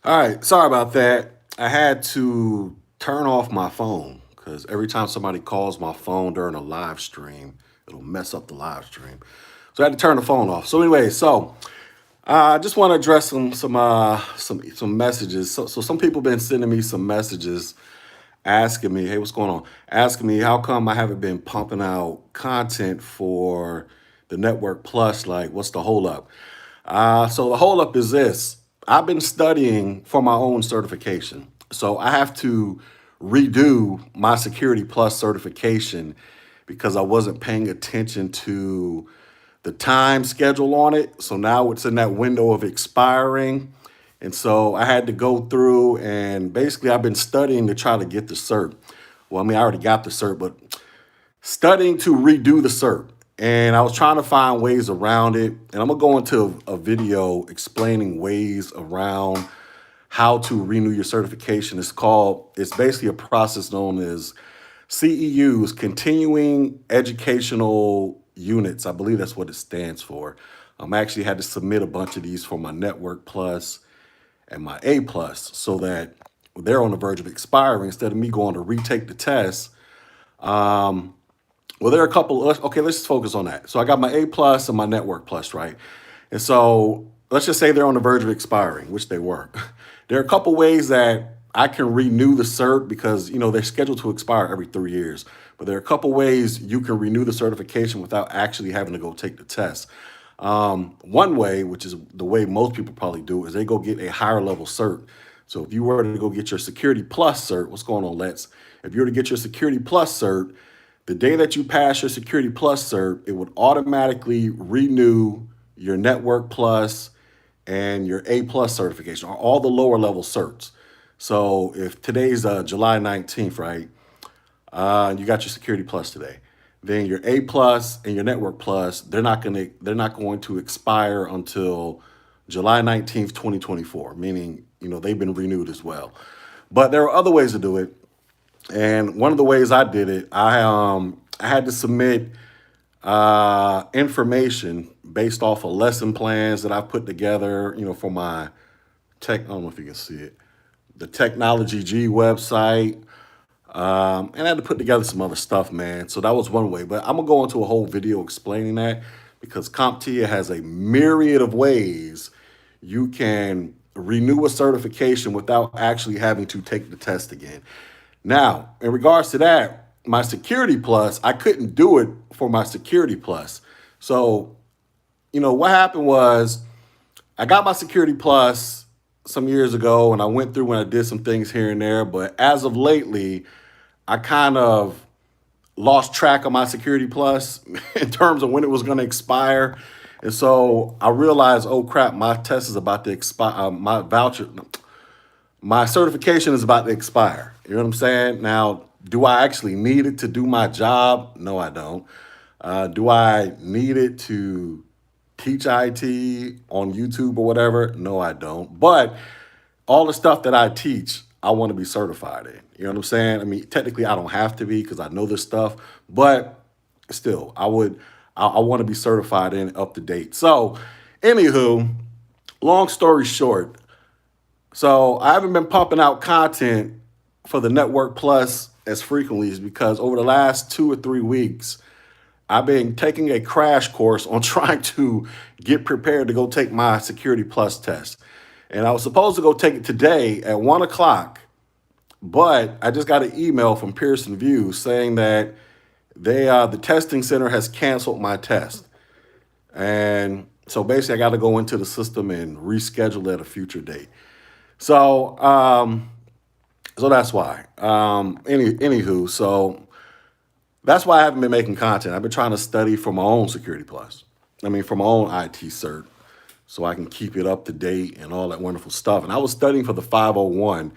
All right, sorry about that. I had to turn off my phone because every time somebody calls my phone during a live stream, it'll mess up the live stream. So I had to turn the phone off. So anyway, I just want to address some messages. So some people been sending me some messages asking me, hey, what's going on? Asking me how come I haven't been pumping out content for the Network Plus. Like, what's the holdup? So the holdup is this. I've been studying for my own certification. So I have to redo my Security Plus certification because I wasn't paying attention to the time schedule on it. So now it's in that window of expiring. And so I had to go through and basically I've been studying to try to get the cert. Well, I mean, I already got the cert, but studying to redo the cert. And I was trying to find ways around it. And I'm going to go into a video explaining ways around how to renew your certification. It's basically a process known as CEUs, Continuing Educational Units. I believe that's what it stands for. I actually had to submit a bunch of these for my Network Plus and my A Plus so that they're on the verge of expiring instead of me going to retake the test. Well, there are a couple. Okay, let's just focus on that. So I got my A plus and my Network Plus, right? And so let's just say they're on the verge of expiring, which they were. There are a couple ways that I can renew the cert because they're scheduled to expire every 3 years. But there are a couple ways you can renew the certification without actually having to go take the test. One way, which is the way most people probably do, is they go get a higher level cert. So if you were to go get your Security Plus cert, what's going on, Let's? If you were to get your Security Plus cert, the day that you pass your Security Plus cert, it would automatically renew your Network Plus and your A Plus certification, or all the lower level certs. So if today's July 19th, right? You got your Security Plus today. Then your A Plus and your Network Plus, they're not going to expire until July 19th, 2024, meaning they've been renewed as well. But there are other ways to do it. And one of the ways I did it, I had to submit information based off of lesson plans that I put together, for my tech. I don't know if you can see it, the Technology G website, and I had to put together some other stuff, man. So that was one way. But I'm gonna go into a whole video explaining that because Comptia has a myriad of ways you can renew a certification without actually having to take the test again. Now, in regards to that, my Security Plus, I couldn't do it for my Security Plus. So, what happened was I got my Security Plus some years ago and I went through and I did some things here and there. But as of lately, I kind of lost track of my Security Plus in terms of when it was going to expire. And so I realized, oh crap, my test is about to expire. My certification is about to expire. You know what I'm saying? Now, do I actually need it to do my job? No, I don't. Do I need it to teach IT on YouTube or whatever? No, I don't. But all the stuff that I teach, I want to be certified in. You know what I'm saying? I mean, technically, I don't have to be because I know this stuff, but still, I want to be certified in, up to date. So, anywho, long story short, so I haven't been pumping out content for the Network Plus as frequently is because over the last 2 or 3 weeks, I've been taking a crash course on trying to get prepared to go take my Security Plus test. And I was supposed to go take it today at 1 o'clock, but I just got an email from Pearson View saying that the testing center has canceled my test. And so basically, I got to go into the system and reschedule it at a future date. So, so that's why. Anywho, so that's why I haven't been making content. I've been trying to study for my own Security Plus. I mean, for my own IT cert, so I can keep it up to date and all that wonderful stuff. And I was studying for the 501,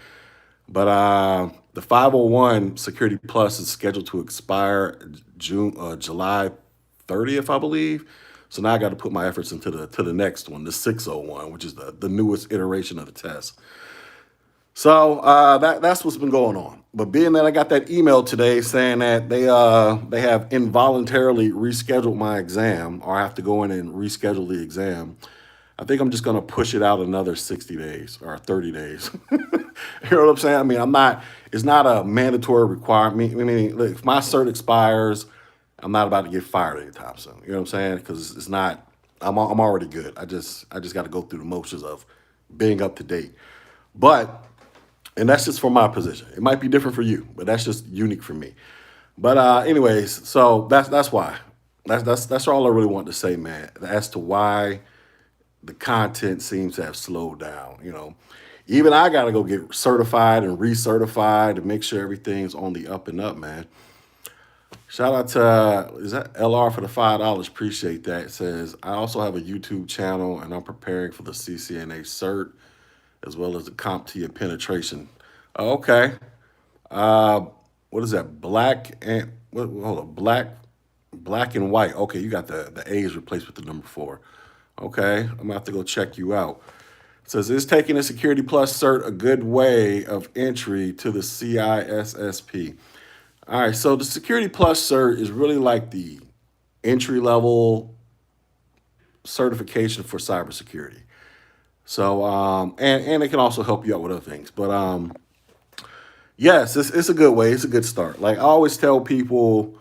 but the 501 Security Plus is scheduled to expire July 30th, I believe. So now I got to put my efforts into the next one, the 601, which is the newest iteration of the test. So that's what's been going on. But being that I got that email today saying that they have involuntarily rescheduled my exam, or I have to go in and reschedule the exam, I think I'm just going to push it out another 60 days or 30 days. You know what I'm saying? I mean, it's not a mandatory requirement. I mean, look, if my cert expires, I'm not about to get fired anytime soon. You know what I'm saying? Because it's not, I'm already good. I just got to go through the motions of being up to date. But, and that's just for my position. It might be different for you, but that's just unique for me. But anyways, so that's why. That's all I really want to say, man. As to why the content seems to have slowed down. Even I got to go get certified and recertified to make sure everything's on the up and up, man. Shout out to is that LR for the $5? Appreciate that. It says I also have a YouTube channel and I'm preparing for the CCNA cert as well as the Comptia penetration. Oh, okay. Uh, what is that? Hold on, black and white. Okay, you got the A's replaced with the number four. Okay, I'm gonna have to go check you out. It says, is taking a Security Plus cert a good way of entry to the CISSP? All right, so the Security Plus cert is really like the entry level certification for cybersecurity. So, and it can also help you out with other things. But yes, it's a good way. It's a good start. Like I always tell people,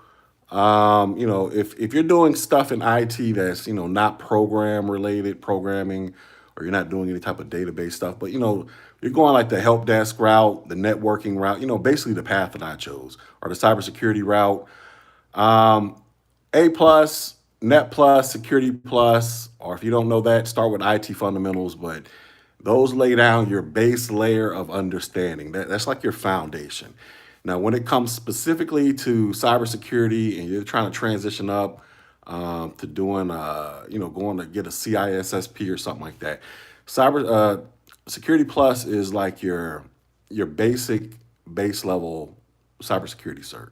if you're doing stuff in IT that's not program related programming, or you're not doing any type of database stuff, but you're going like the help desk route, the networking route, basically the path that I chose, or the cybersecurity route. Um, A plus, Net plus, Security plus, or if you don't know that, start with IT fundamentals. But those lay down your base layer of understanding. That's like your foundation. Now, when it comes specifically to cybersecurity and you're trying to transition up to doing, going to get a CISSP or something like that, cyber security plus is like your basic base level cybersecurity cert.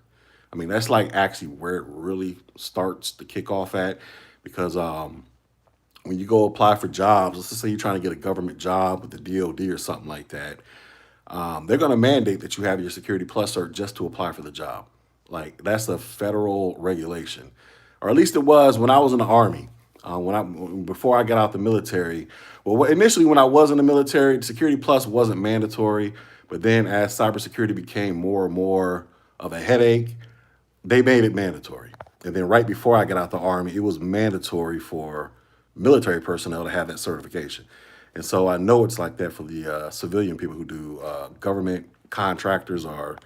I mean, that's like actually where it really starts to kick off at, because when you go apply for jobs, let's just say you're trying to get a government job with the DoD or something like that, they're going to mandate that you have your Security Plus cert just to apply for the job. Like that's a federal regulation, or at least it was when I was in the Army. Before I got out the military, well, initially when I was in the military, Security Plus wasn't mandatory, but then as cybersecurity became more and more of a headache, they made it mandatory. And then right before I got out the Army, it was mandatory for military personnel to have that certification. And so I know it's like that for the civilian people who do government contractors or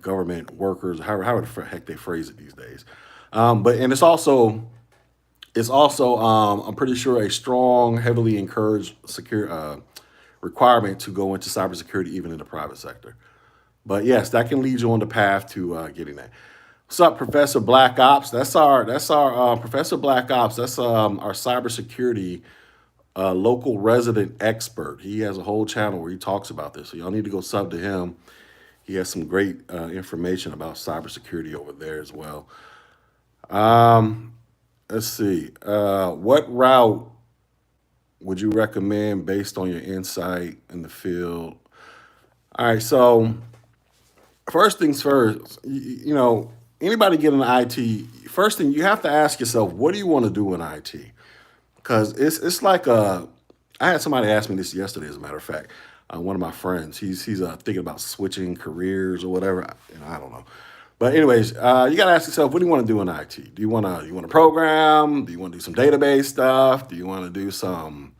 government workers, however the heck they phrase it these days. But and it's also I'm pretty sure a strong, heavily encouraged secure requirement to go into cybersecurity even in the private sector. But yes, that can lead you on the path to getting that. What's up, Professor Black Ops? That's our Professor Black Ops. That's our cybersecurity local resident expert. He has a whole channel where he talks about this. So y'all need to go sub to him. He has some great information about cybersecurity over there as well. Um, let's see. What route would you recommend based on your insight in the field? All right, so first things first, anybody get in IT, first thing you have to ask yourself, what do you want to do in IT? Because it's like I had somebody ask me this yesterday, as a matter of fact. One of my friends, he's thinking about switching careers or whatever. I don't know. But anyways, you got to ask yourself, what do you want to do in IT? Do you want to program? Do you want to do some database stuff? Do you want to do some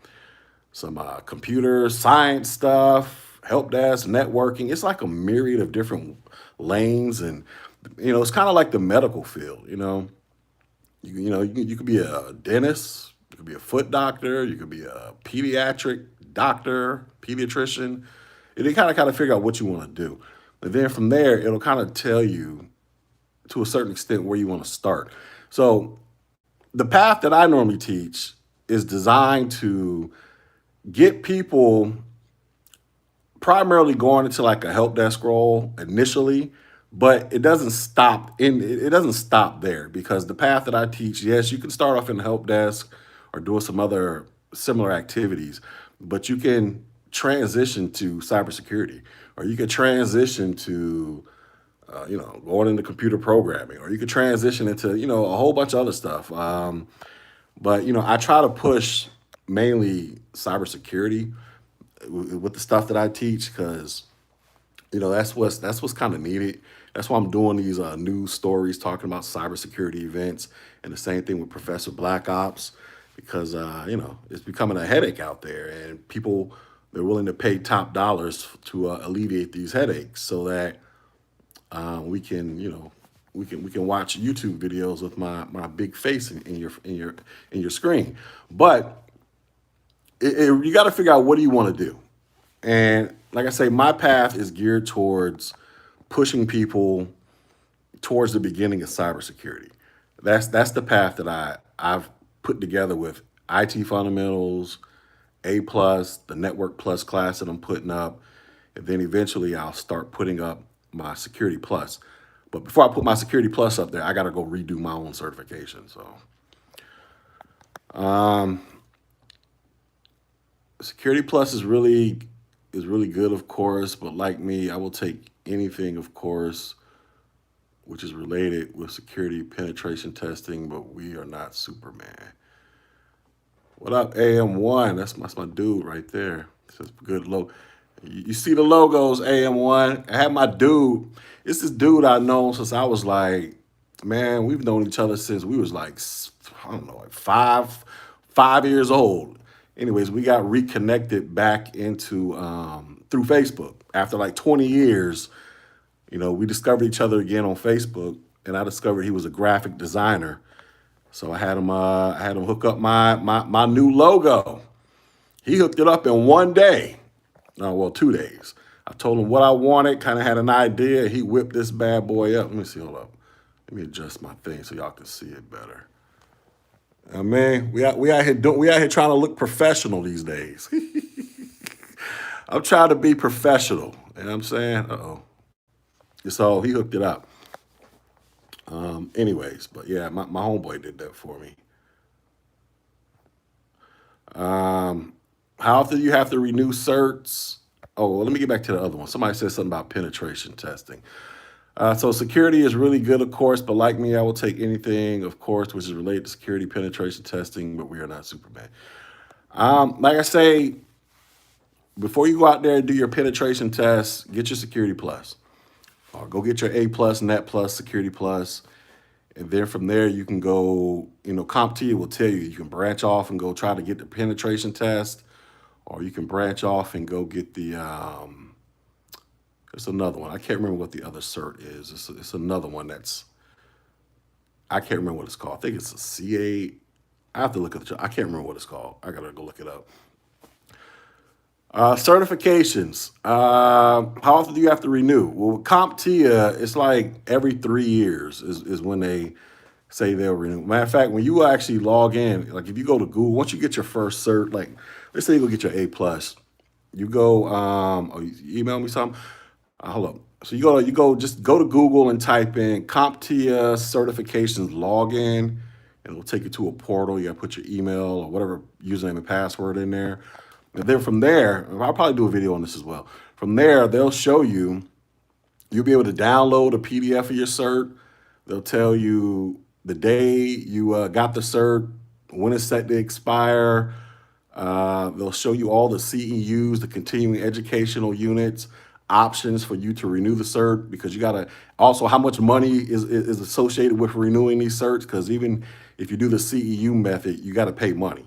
computer science stuff, help desk, networking? It's like a myriad of different lanes, and it's kind of like the medical field. You could be a dentist, you could be a foot doctor, you could be a pediatric doctor, pediatrician. And you kind of figure out what you want to do. And then from there, it'll kind of tell you to a certain extent where you want to start. So the path that I normally teach is designed to get people primarily going into like a help desk role initially, but it doesn't stop there, because the path that I teach, yes, you can start off in the help desk or doing some other similar activities, but you can transition to cybersecurity, or you could transition to going into computer programming, or you could transition into a whole bunch of other stuff. But I try to push. mainly cybersecurity with the stuff that I teach, because that's what's kind of needed. That's why I'm doing these news stories talking about cybersecurity events, and the same thing with Professor Black Ops, because it's becoming a headache out there, and people, they're willing to pay top dollars to alleviate these headaches, so that we can we can watch YouTube videos with my big face in your screen. But you got to figure out, what do you want to do. And like I say, my path is geared towards pushing people towards the beginning of cybersecurity. That's the path that I've put together with IT fundamentals, A plus, the Network Plus class that I'm putting up, and then eventually I'll start putting up my Security Plus. But before I put my Security Plus up there, I got to go redo my own certification. So Security Plus is really good, of course. But like me, I will take anything, of course, which is related with security penetration testing. But we are not Superman. What up, AM1? That's my dude right there. Says good logo. You see the logos, AM1. I had my dude. It's this dude I've known since I was like, man, we've known each other since we was like, I don't know, like 5 years old. Anyways, we got reconnected back into through Facebook after like 20 years. We discovered each other again on Facebook, and I discovered he was a graphic designer. So I had him hook up my new logo. He hooked it up in one day. No, well, 2 days. I told him what I wanted, kind of had an idea. He whipped this bad boy up. Let me see, hold up. Let me adjust my thing so y'all can see it better. I mean, we out here trying to look professional these days. I'm trying to be professional. You know what I'm saying? Uh-oh. So he hooked it up. Anyways, but yeah, my homeboy did that for me. How often do you have to renew certs? Oh, well, let me get back to the other one. Somebody said something about penetration testing. So security is really good, of course, but like me, I will take anything, of course, which is related to security penetration testing, but we are not Superman. Like I say, before you go out there and do your penetration test, get your Security Plus. Or go get your A Plus, Net Plus, Security Plus. And then from there, you can go, Comptia will tell you can branch off and go try to get the penetration test, or you can branch off and go get there's another one. I can't remember what the other cert is. It's another one I can't remember what it's called. I think it's a CA. I have to look at I can't remember what it's called. I got to go look it up. Certifications. How often do you have to renew? Well, with Comptia, it's like every 3 years is when they say they'll renew. Matter of fact, when you actually log in, like if you go to Google, once you get your first cert, like let's say you go get your A plus, you go, you email me something. Hold up. So just go to Google and type in Comptia certifications login, and it'll take you to a portal. You got to put your email or whatever username and password in there. And then from there, I'll probably do a video on this as well. From there, they'll show you'll be able to download a PDF of your cert. They'll tell you the day you got the cert, when it's set to expire. They'll show you all the CEUs, the continuing educational units, options for you to renew the cert, because you gotta also how much money is associated with renewing these certs, because even if you do the CEU method, you got to pay money.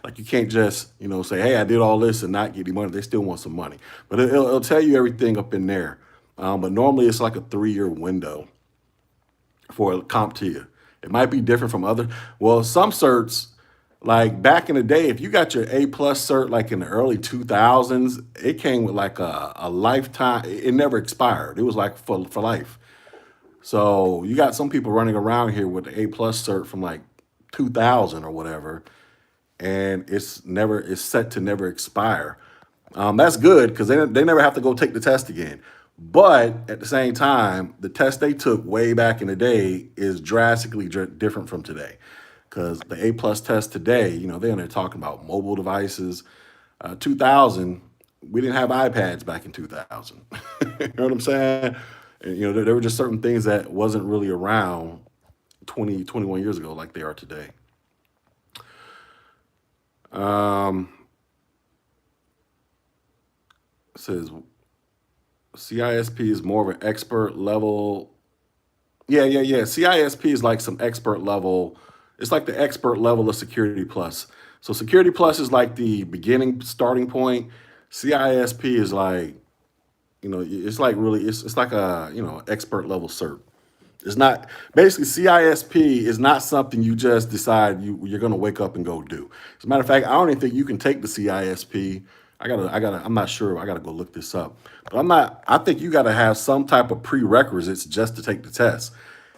Like you can't just say, hey, I did all this and not get any money. They still want some money, but it'll tell you everything up in there. But normally it's like a 3-year window for CompTIA. It might be different from other. Well, some certs, like back in the day, if you got your A plus cert like in the early 2000s, it came with like a lifetime. It never expired. It was like for life. So you got some people running around here with the A plus cert from like 2000 or whatever, and it's set to never expire. That's good because they never have to go take the test again. But at the same time, the test they took way back in the day is drastically different from today. Because the A plus test today, they're in there talking about mobile devices. 2000, we didn't have iPads back in 2000. You know what I'm saying? And, there were just certain things that wasn't really around 20, 21 years ago like they are today. Um, it says CISP is more of an expert level. Yeah, yeah, yeah. CISP is like some expert level. It's like the expert level of Security Plus. So Security Plus is like the beginning starting point. CISP is like, it's like really, it's like a, expert level cert. It's not basically CISP is not something you just decide you're going to wake up and go do. As a matter of fact, I don't even think you can take the CISP. I'm not sure. I gotta go look this up. But I think you gotta have some type of prerequisites just to take the test.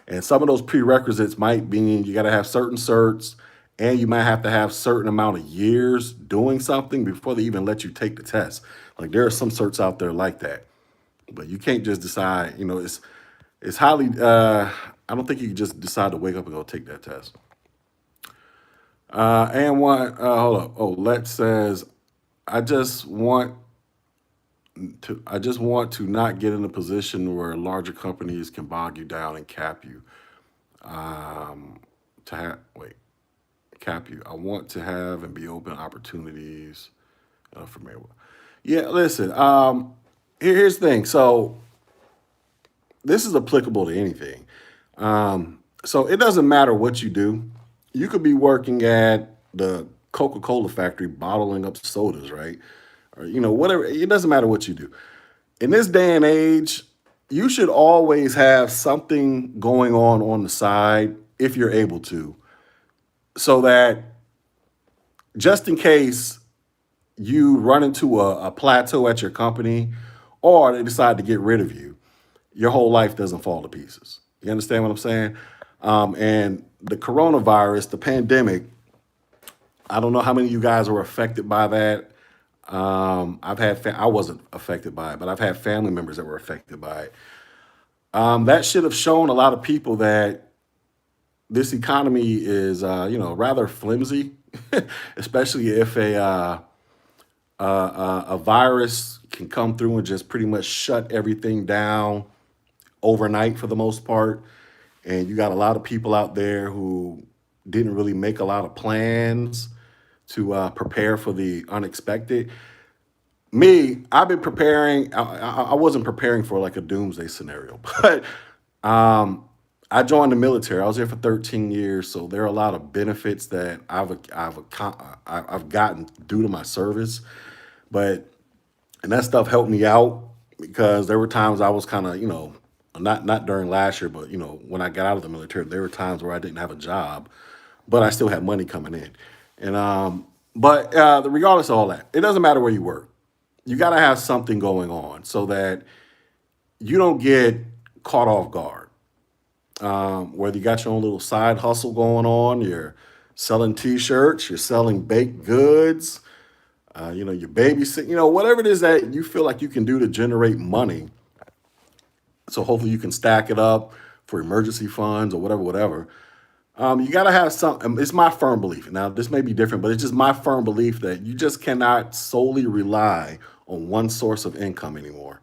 And some of those prerequisites might be you gotta have certain certs, and you might have to have certain amount of years doing something before they even let you take the test. Like there are some certs out there like that. But you can't just decide, it's highly I don't think you can just decide to wake up and go take that test. And one hold up. Oh, Let says I just want I just want to not get in a position where larger companies can bog you down and cap you. Um, to have wait, cap you. I want to have and be open opportunities. For me, yeah. Listen, here's the thing. So this is applicable to anything. So it doesn't matter what you do. You could be working at the Coca-Cola factory bottling up sodas, right? Or whatever. It doesn't matter what you do. In this day and age, you should always have something going on the side if you're able to, so that just in case you run into a plateau at your company or they decide to get rid of you, your whole life doesn't fall to pieces. You understand what I'm saying? And the coronavirus, the pandemic, I don't know how many of you guys were affected by that. I wasn't affected by it, but I've had family members that were affected by it. That should have shown a lot of people that this economy is, rather flimsy, especially if a virus can come through and just pretty much shut everything down overnight for the most part. And you got a lot of people out there who didn't really make a lot of plans to prepare for the unexpected. Me, I've been preparing. I wasn't preparing for like a doomsday scenario, but I joined the military. I was there for 13 years, so there are a lot of benefits that I've gotten due to my service. But and that stuff helped me out because there were times I was kind of not during last year, but when I got out of the military, there were times where I didn't have a job, but I still had money coming in. And but regardless of all that, it doesn't matter where you work. You got to have something going on so that you don't get caught off guard. Whether you got your own little side hustle going on, you're selling T-shirts, you're selling baked goods, you're babysitting, whatever it is that you feel like you can do to generate money. So hopefully you can stack it up for emergency funds or whatever. You got to have some. It's my firm belief. Now this may be different, but it's just my firm belief that you just cannot solely rely on one source of income anymore.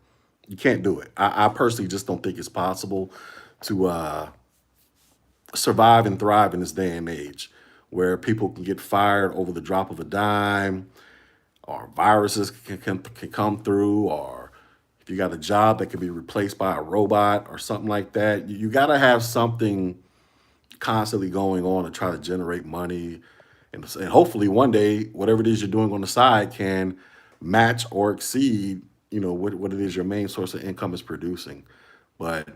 You can't do it. I personally just don't think it's possible to survive and thrive in this day and age, where people can get fired over the drop of a dime, or viruses can come through, or if you got a job that could be replaced by a robot or something like that. You got to have something constantly going on to try to generate money. And hopefully one day, whatever it is you're doing on the side can match or exceed, what it is your main source of income is producing. But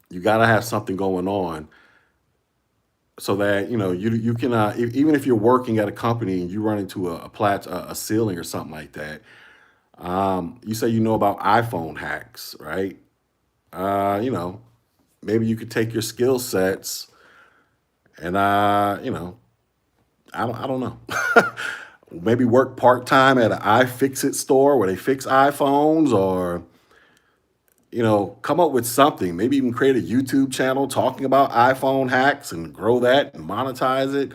you got to have something going on so that you can even if you're working at a company and you run into a ceiling or something like that. You say about iPhone hacks, right? Maybe you could take your skill sets and I don't know. Maybe work part-time at an iFixit store where they fix iPhones, or come up with something. Maybe even create a YouTube channel talking about iPhone hacks and grow that and monetize it.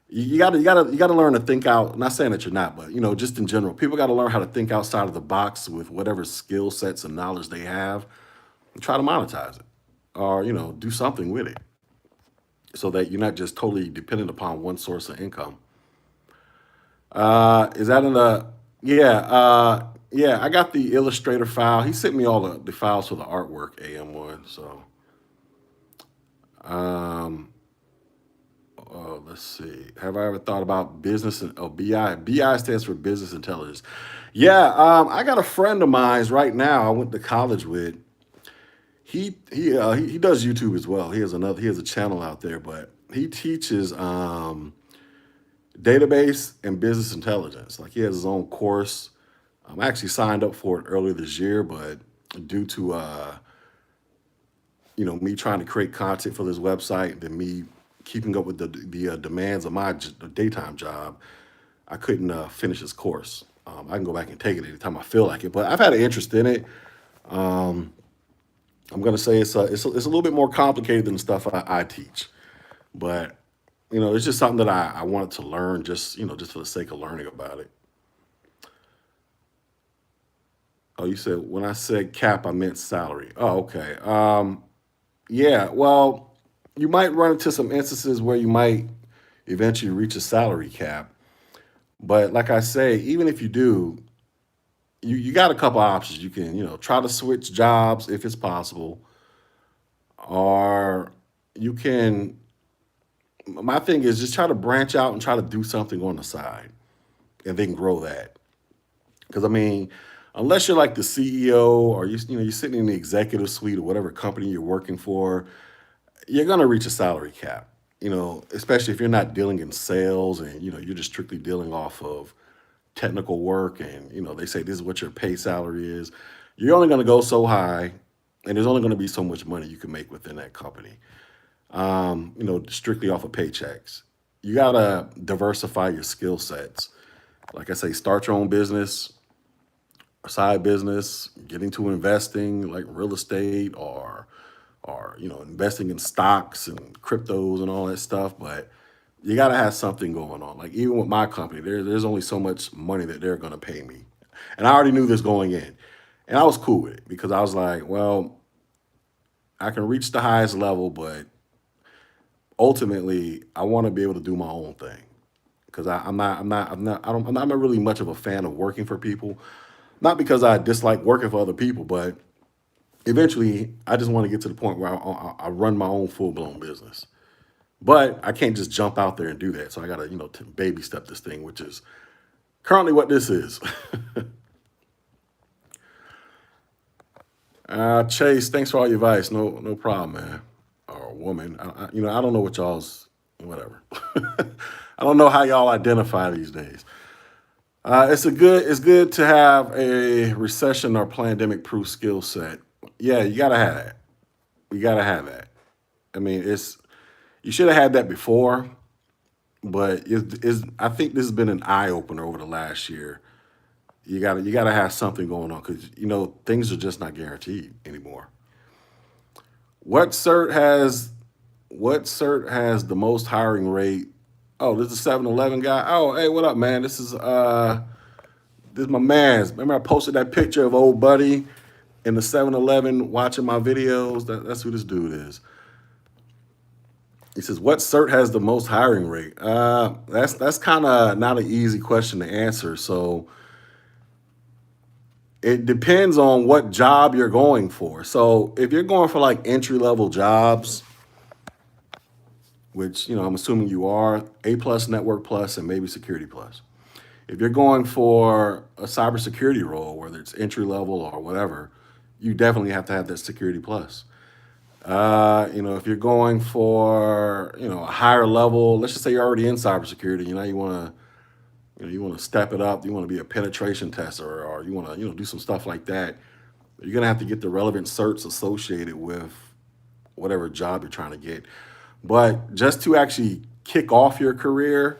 You gotta learn to think out. Not saying that you're not, but just in general, people got to learn how to think outside of the box with whatever skill sets and knowledge they have, and try to monetize it, or do something with it, so that you're not just totally dependent upon one source of income. Is that in the? Yeah, yeah. I got the Illustrator file. He sent me all the files for the artwork. AM1. So, um, let's see. Have I ever thought about business and BI? BI stands for business intelligence. Yeah, I got a friend of mine right now. I went to college with. He does YouTube as well. He has a channel out there, but he teaches database and business intelligence. Like he has his own course. I actually signed up for it earlier this year, but due to me trying to create content for this website and me keeping up with the demands of my daytime job, I couldn't finish his course. I can go back and take it anytime I feel like it, but I've had an interest in it. I'm gonna say it's a little bit more complicated than the stuff I teach, but it's just something that I wanted to learn, just for the sake of learning about it. Oh, you said when I said cap, I meant salary. Oh, okay. Yeah. Well, you might run into some instances where you might eventually reach a salary cap, but like I say, even if you do, you got a couple options. You can try to switch jobs if it's possible, or you can. My thing is just try to branch out and try to do something on the side, and then grow that. Because I mean, unless you're like the CEO or you're sitting in the executive suite or whatever company you're working for, you're gonna reach a salary cap. Especially if you're not dealing in sales and you're just strictly dealing off of technical work, and they say this is what your pay salary is. You're only gonna go so high, and there's only gonna be so much money you can make within that company. Strictly off of paychecks. You gotta diversify your skill sets. Like I say, start your own business, side business, get into investing like real estate, or investing in stocks and cryptos and all that stuff. But you got to have something going on. Like even with my company, there's only so much money that they're going to pay me, and I already knew this going in, and I was cool with it because I was like, well, I can reach the highest level, but ultimately, I want to be able to do my own thing because I'm not really much of a fan of working for people. Not because I dislike working for other people, but eventually I just want to get to the point where I run my own full blown business. But I can't just jump out there and do that. So I got to baby step this thing, which is currently what this is. Chase, thanks for all your advice. No problem, man. Or woman. I don't know what y'all's whatever. I don't know how y'all identify these days. It's good to have a recession or pandemic proof skill set. Yeah, you gotta have that. You gotta have that. I mean, you should have had that before, but I think this has been an eye opener over the last year. You gotta have something going on because things are just not guaranteed anymore. What cert has what cert has the most hiring rate? Oh, this is 7-Eleven guy. Oh, hey, what up, man? This is my man's. Remember I posted that picture of old buddy in the 7-Eleven watching my videos? That's who this dude is. He says, "What cert has the most hiring rate?" That's kind of not an easy question to answer. So it depends on what job you're going for. So if you're going for like entry level jobs, which I'm assuming you are, A plus, Network plus, and maybe Security plus. If you're going for a cybersecurity role, whether it's entry level or whatever, you definitely have to have that Security plus. If you're going for a higher level, let's just say you're already in cybersecurity, you want to step it up, you want to be a penetration tester, or you want to do some stuff like that. You're gonna have to get the relevant certs associated with whatever job you're trying to get. But just to actually kick off your career,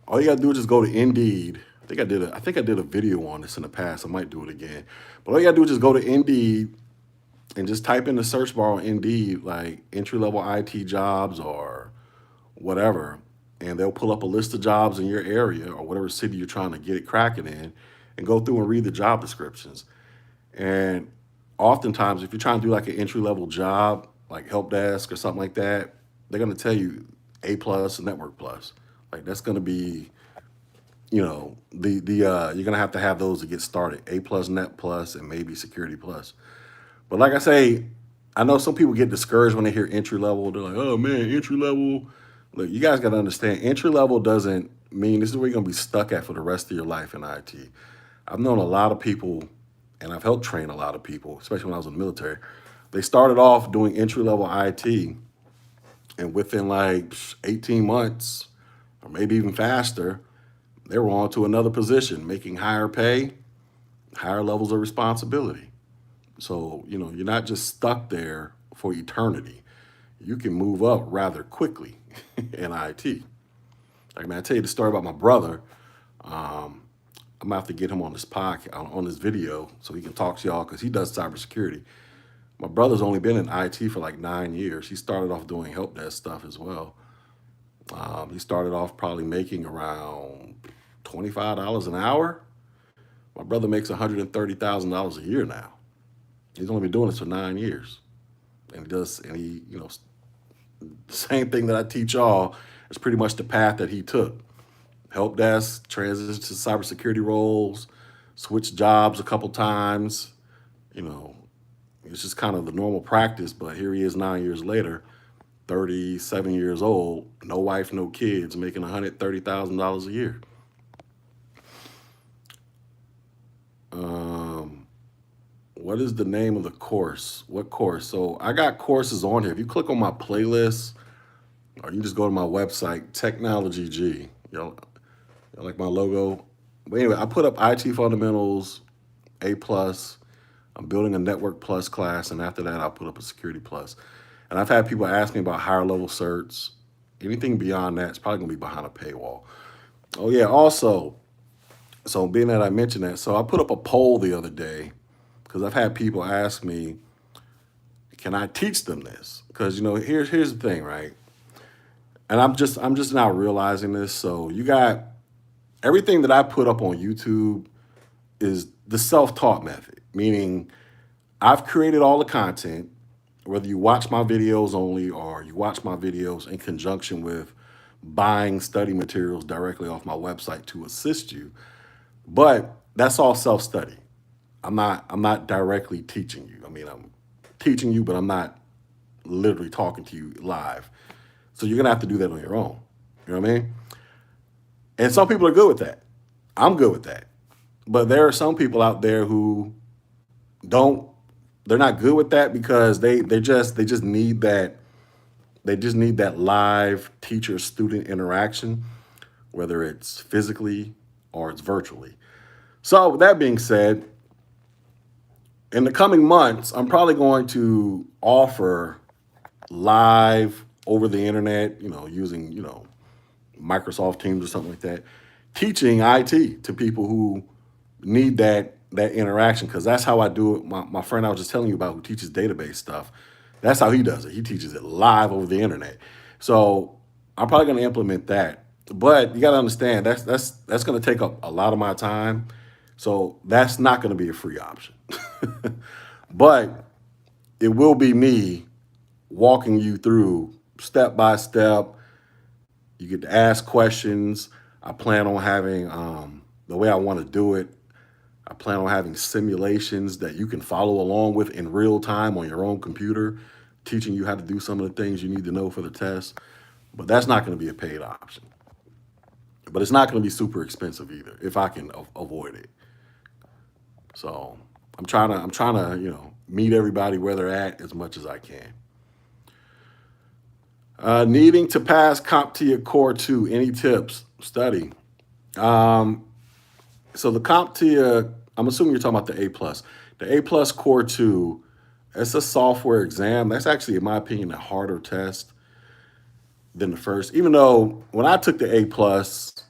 all you gotta do is just go to Indeed. I think I did a video on this in the past. I might do it again. But all you gotta do is just go to Indeed and just type in the search bar on Indeed, like entry level IT jobs or whatever, and they'll pull up a list of jobs in your area or whatever city you're trying to get it cracking in, and go through and read the job descriptions. And oftentimes, if you're trying to do like an entry level job, like help desk or something like that, they're gonna tell you A plus, Network plus. Like that's gonna be you're gonna have to have those to get started. A plus, Net plus, and maybe Security plus. But like I say, I know some people get discouraged when they hear entry level. They're like, "Oh man, entry level." Look, you guys got to understand, entry level doesn't mean this is where you're gonna be stuck at for the rest of your life in IT. I've known a lot of people, and I've helped train a lot of people, especially when I was in the military. They started off doing entry level IT, and within like 18 months, or maybe even faster, they were on to another position, making higher pay, higher levels of responsibility. So, you're not just stuck there for eternity. You can move up rather quickly in IT. Like, man, I tell you the story about my brother. Um, I'm gonna have to get him on this podcast, on this video, so he can talk to y'all because he does cybersecurity. My brother's only been in IT for like 9 years. He started off doing help desk stuff as well. He started off probably making around $25 an hour. My brother makes $130,000 a year now. He's only been doing this for 9 years, and the same thing that I teach y'all is pretty much the path that he took. Help desk, transition to cybersecurity roles, switched jobs a couple times. You know, it's just kind of the normal practice. But here he is 9 years later, 37 years old, no wife, no kids, making $130,000 a year. Um, what is the name of the course? What course? So I got courses on here. If you click on my playlist, or you just go to my website, Technology G. Like my logo. But anyway, I put up IT fundamentals, A plus. I'm building a network plus class, and after that, I'll put up a security plus. And I've had people ask me about higher level certs. Anything beyond that is probably gonna be behind a paywall. Oh yeah, also, so being that I mentioned that, so I put up a poll the other day because I've had people ask me, can I teach them this? Because here's the thing, right? And I'm just now realizing this. So you got everything that I put up on YouTube is the self-taught method, meaning I've created all the content, whether you watch my videos only or you watch my videos in conjunction with buying study materials directly off my website to assist you. But that's all self-study. I'm not directly teaching you. I mean, I'm teaching you, but I'm not literally talking to you live. So you're gonna have to do that on your own. You know what I mean? And some people are good with that. I'm good with that. But there are some people out there who don't they're not good with that because they just need that live teacher student interaction, whether it's physically or it's virtually. So with that being said, in the coming months, I'm probably going to offer live over the internet, using, Microsoft Teams or something like that, teaching IT to people who need that interaction because that's how I do it. My friend I was just telling you about who teaches database stuff, that's how he does it. He teaches it live over the internet. So I'm probably going to implement that. But you got to understand that's going to take up a lot of my time. So that's not going to be a free option. But it will be me walking you through step by step. You get to ask questions. I plan on having the way I want to do it. I plan on having simulations that you can follow along with in real time on your own computer, teaching you how to do some of the things you need to know for the test. But that's not going to be a paid option. But it's not going to be super expensive either if I can avoid it. So I'm trying to meet everybody where they're at as much as I can. Needing to pass Comptia Core 2. Any tips? Study. Um, so the Comptia, I'm assuming you're talking about the A plus. The A plus Core 2, it's a software exam. That's actually, in my opinion, a harder test than the first. Even though when I took the A plus,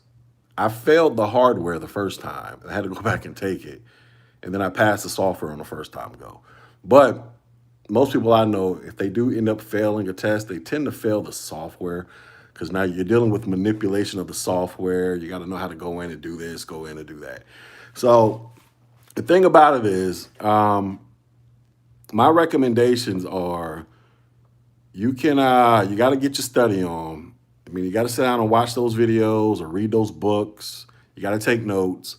I failed the hardware the first time. I had to go back and take it. And then I passed the software on the first time go. But most people I know, if they do end up failing a test, they tend to fail the software because now you're dealing with manipulation of the software. You got to know how to go in and do this, go in and do that. So the thing about it is, my recommendations are you got to get your study on. I mean, you got to sit down and watch those videos or read those books. You got to take notes.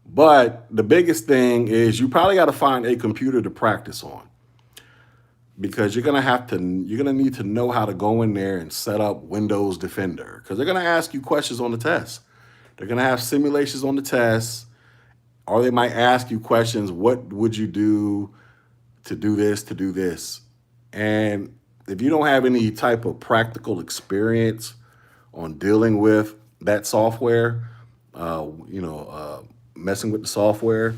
But the biggest thing is you probably got to find a computer to practice on, because you're going to need to know how to go in there and set up Windows Defender, because they're going to ask you questions on the test. They're going to have simulations on the test, or they might ask you questions. What would you do to do this, to do this? And if you don't have any type of practical experience on dealing with that software, messing with the software,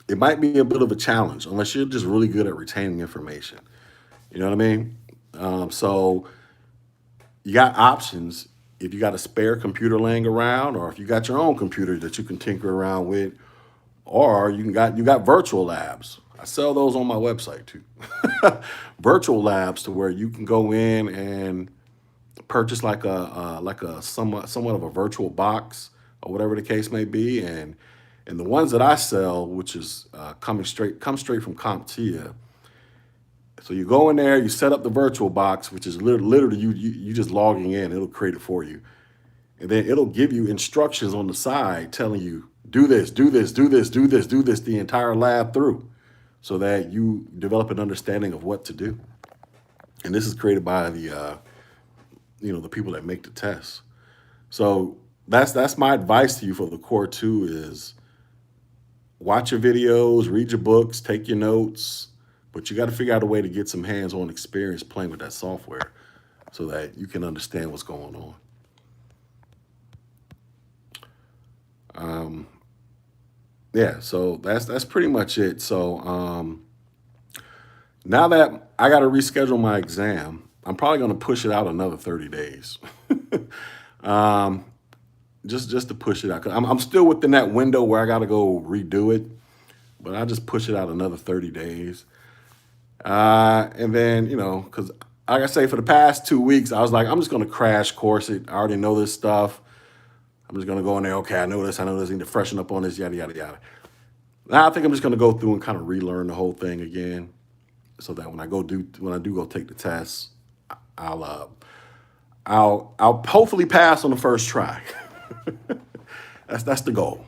it might be a bit of a challenge unless you're just really good at retaining information. You know what I mean? So you got options. If you got a spare computer laying around, or if you got your own computer that you can tinker around with, or you got virtual labs. I sell those on my website too. Virtual labs, to where you can go in and purchase like a somewhat of a virtual box, or whatever the case may be. And the ones that I sell, which is come straight from Comptia. So you go in there, you set up the virtual box, which is literally you just logging in. It'll create it for you, and then it'll give you instructions on the side telling you, do this, do this, do this, do this, do this, the entire lab through, so that you develop an understanding of what to do. And this is created by the people that make the tests. So that's my advice to you for the core 2 is watch your videos, read your books, take your notes, but you got to figure out a way to get some hands-on experience playing with that software so that you can understand what's going on. Yeah, so that's pretty much it. So now that I got to reschedule my exam, I'm probably going to push it out another 30 days. Just to push it out, 'cause I'm still within that window where I got to go redo it, but I just push it out another 30 days. And then, because like I say, for the past 2 weeks, I was like, I'm just going to crash course it. I already know this stuff. I'm just going to go in there. Okay, I know this. I need to freshen up on this, yada, yada, yada. Now I think I'm just going to go through and kind of relearn the whole thing again, so that when I do go take the test, I'll hopefully pass on the first try. That's the goal.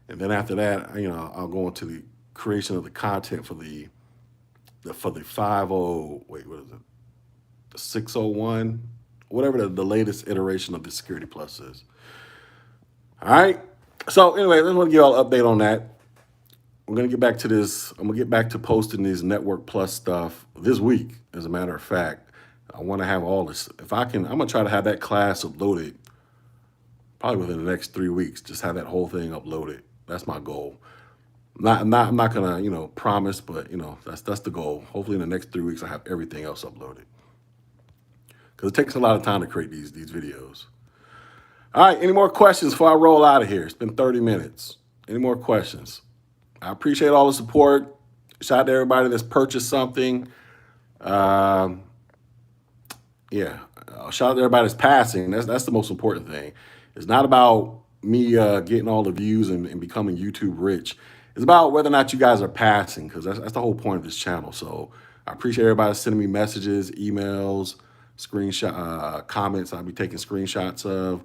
And then after that, I'll go into the creation of the content for the 50, what is it? The 601, whatever the latest iteration of the Security Plus is. All right. So anyway, I just want to give y'all an update on that. We're going to get back to this. I'm going to get back to posting these Network Plus stuff this week. As a matter of fact, I want to have all this. If I can, I'm going to try to have that class uploaded probably within the next 3 weeks. Just have that whole thing uploaded. That's my goal. I'm not gonna, promise, but that's the goal. Hopefully in the next 3 weeks I have everything else uploaded, because it takes a lot of time to create these videos. All right, any more questions before I roll out of here? It's been 30 minutes. Any more questions? I appreciate all the support. Shout out to everybody that's purchased something. Yeah, shout out to everybody that's passing. That's the most important thing. It's not about me getting all the views and becoming YouTube rich. It's about whether or not you guys are passing, because that's the whole point of this channel. So I appreciate everybody sending me messages, emails, screenshot, comments. I'll be taking screenshots of,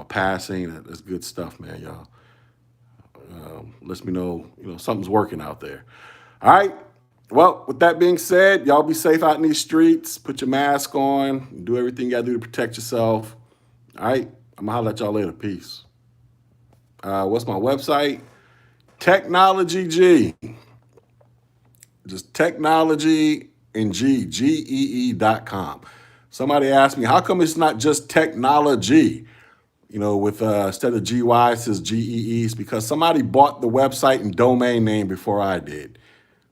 passing. That's good stuff, man, y'all. Lets me know, something's working out there. All right. Well, with that being said, y'all be safe out in these streets. Put your mask on. Do everything you got to do to protect yourself. All right. I'm going to holler at y'all later. Peace. What's my website? Technology G. Just technology and GEE.com. Somebody asked me, how come it's not just technology? With instead of GY, it says GEE. It's because somebody bought the website and domain name before I did.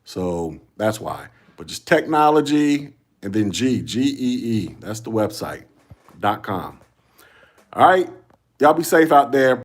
So that's why. But just technology and then GEE. That's the website.com. All right. Y'all be safe out there.